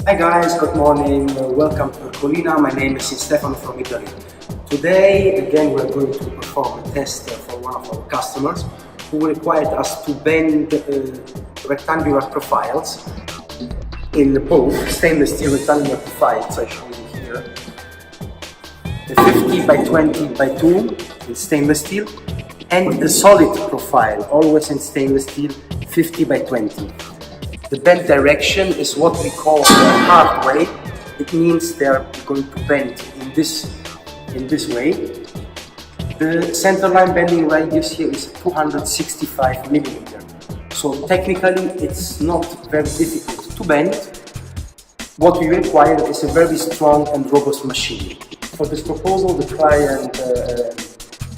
Hi guys, good morning, welcome to Ercolina. My name is Stefano from Italy. Today again we're going to perform a test for one of our customers who required us to bend rectangular profiles in both stainless steel rectangular profiles. I show you here the 50 by 20 by 2 in stainless steel and the solid profile, always in stainless steel, 50 by 20. The bend direction is what we call the hard way. It means they are going to bend in this way. The center line bending radius here is 265 mm. So technically it's not very difficult to bend. What we require is a very strong and robust machine. For this proposal, the client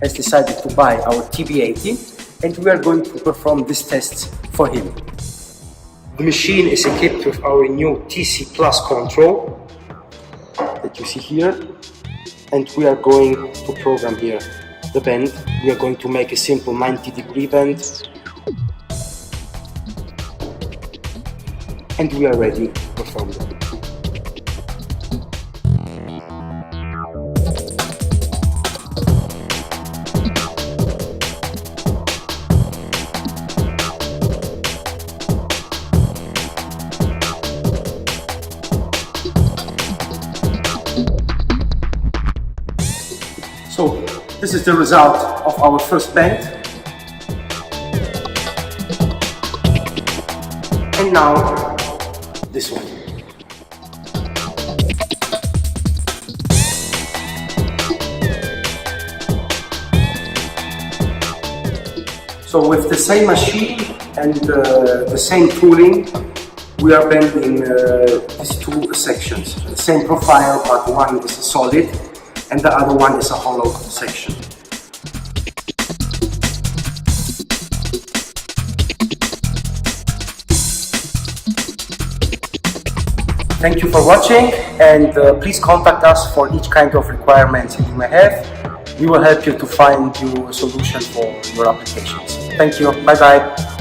has decided to buy our TB80 and we are going to perform these tests for him. The machine is equipped with our new TC Plus control that you see here, and we are going to program here the bend. We are going to make a simple 90-degree bend and we are ready to perform it. So this is the result of our first bend, and now this one. So with the same machine and the same tooling, we are bending these two sections. The same profile, but one is a solid and the other one is a hollow section. Thank you for watching, and please contact us for each kind of requirements you may have. We will help you to find you a solution for your applications. Thank you. Bye bye.